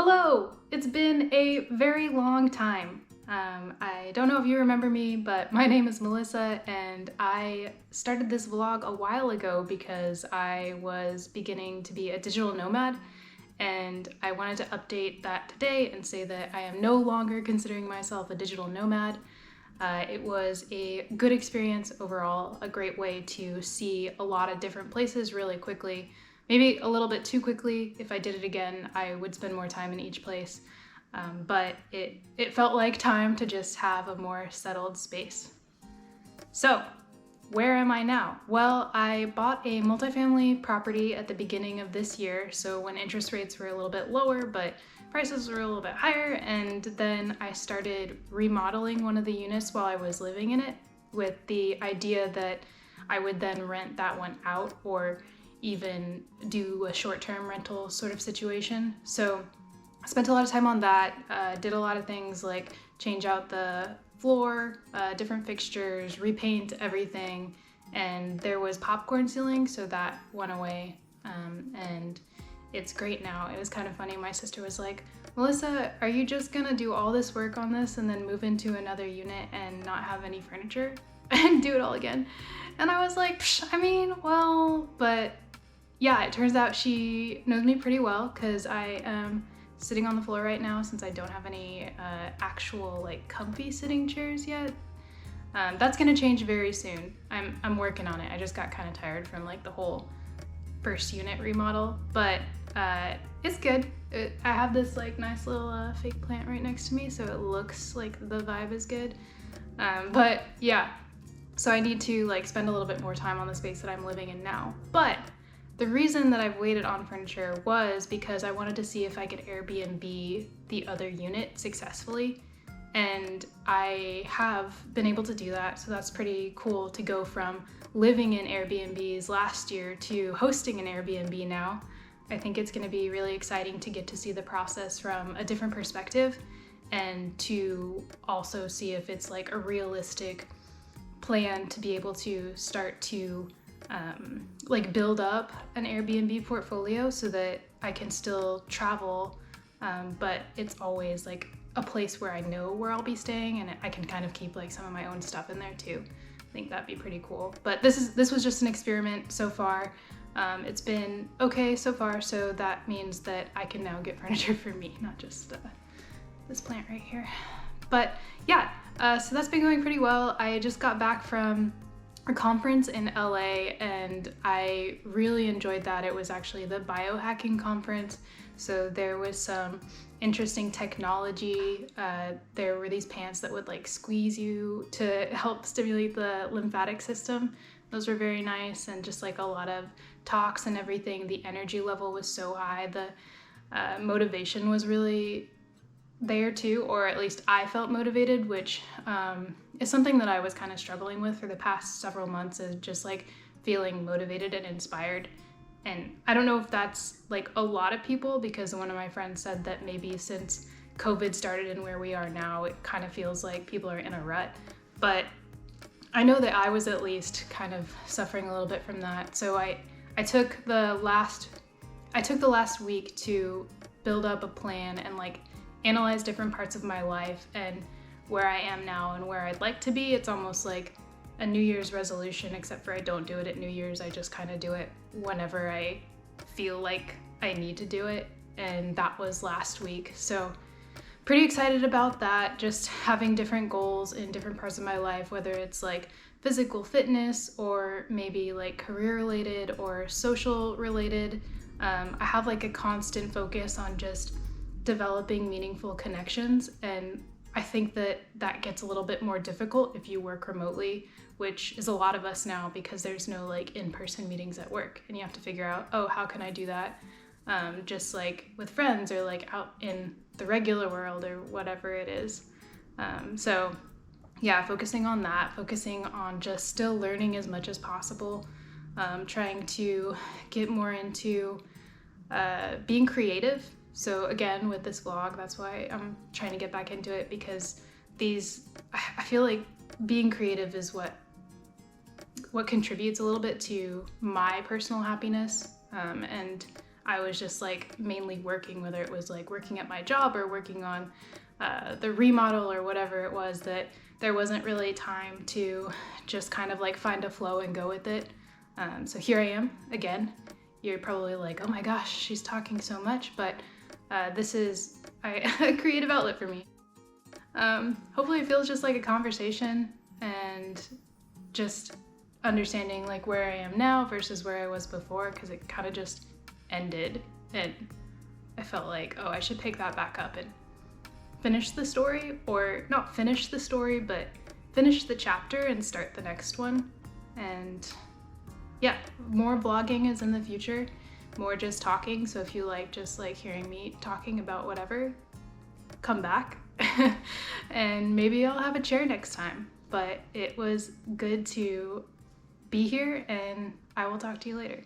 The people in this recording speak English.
Hello! It's been a very long time. I don't know if you remember me, but my name is Melissa, and I started this vlog a while ago because I was beginning to be a digital nomad, and I wanted to update that today and say that I am no longer considering myself a digital nomad. It was a good experience overall, a great way to see a lot of different places really quickly. Maybe a little bit too quickly. If I did it again, I would spend more time in each place. But it felt like time to just have a more settled space. So, where am I now? Well, I bought a multifamily property at the beginning of this year, so when interest rates were a little bit lower, but prices were a little bit higher, and then I started remodeling one of the units while I was living in it with the idea that I would then rent that one out or even do a short-term rental sort of situation. So I spent a lot of time on that, did a lot of things like change out the floor, different fixtures, repaint everything, and there was popcorn ceiling, so that went away, and it's great now. It was kind of funny. My sister was like, Melissa, are you just gonna do all this work on this and then move into another unit and not have any furniture and do it all again? And I was like, well, but yeah, it turns out she knows me pretty well because I am sitting on the floor right now since I don't have any actual like comfy sitting chairs yet. That's gonna change very soon. I'm working on it. I just got kind of tired from like the whole first unit remodel, but it's good. I have this like nice little fake plant right next to me, so it looks like the vibe is good. But yeah, so I need to like spend a little bit more time on the space that I'm living in now. But the reason that I've waited on furniture was because I wanted to see if I could Airbnb the other unit successfully. And I have been able to do that, so that's pretty cool to go from living in Airbnbs last year to hosting an Airbnb now. I think it's going to be really exciting to get to see the process from a different perspective and to also see if it's like a realistic plan to be able to start to like build up an Airbnb portfolio so that I can still travel, but it's always like a place where I know where I'll be staying, and I can kind of keep like some of my own stuff in there too. I think that'd be pretty cool. But this was just an experiment so far. It's been okay so far, so that means that I can now get furniture for me, not just this plant right here. But yeah, so that's been going pretty well. I just got back from a conference in LA and I really enjoyed that. It was actually the biohacking conference. So there was some interesting technology. There were these pants that would like squeeze you to help stimulate the lymphatic system. Those were very nice, and just like a lot of talks and everything. The energy level was so high. The motivation was really there too, or at least I felt motivated, which is something that I was kind of struggling with for the past several months, is just like feeling motivated and inspired. And I don't know if that's like a lot of people, because one of my friends said that maybe since COVID started and where we are now, it kind of feels like people are in a rut. But I know that I was at least kind of suffering a little bit from that. So I took the last week to build up a plan and like analyze different parts of my life and where I am now and where I'd like to be. It's almost like a New Year's resolution, except for I don't do it at New Year's. I just kind of do it whenever I feel like I need to do it. And that was last week. So pretty excited about that, just having different goals in different parts of my life, whether it's like physical fitness or maybe like career related or social related. I have like a constant focus on just developing meaningful connections, and I think that gets a little bit more difficult if you work remotely, which is a lot of us now because there's no like in-person meetings at work, and you have to figure out, oh, how can I do that just like with friends or like out in the regular world or whatever it is. So yeah, focusing on that, focusing on just still learning as much as possible, trying to get more into being creative. So again, with this vlog, that's why I'm trying to get back into it, because I feel like being creative is what contributes a little bit to my personal happiness. And I was just like mainly working, whether it was like working at my job or working on the remodel or whatever it was, that there wasn't really time to just kind of like find a flow and go with it. So here I am again. You're probably like, oh my gosh, she's talking so much, but this is a creative outlet for me. Hopefully it feels just like a conversation and just understanding like where I am now versus where I was before, because it kind of just ended and I felt like, oh, I should pick that back up and finish the story, or not finish the story, but finish the chapter and start the next one. And yeah, more vlogging is in the future, more just talking. So if you like just like hearing me talking about whatever, come back. And maybe I'll have a chair next time. But it was good to be here, and I will talk to you later.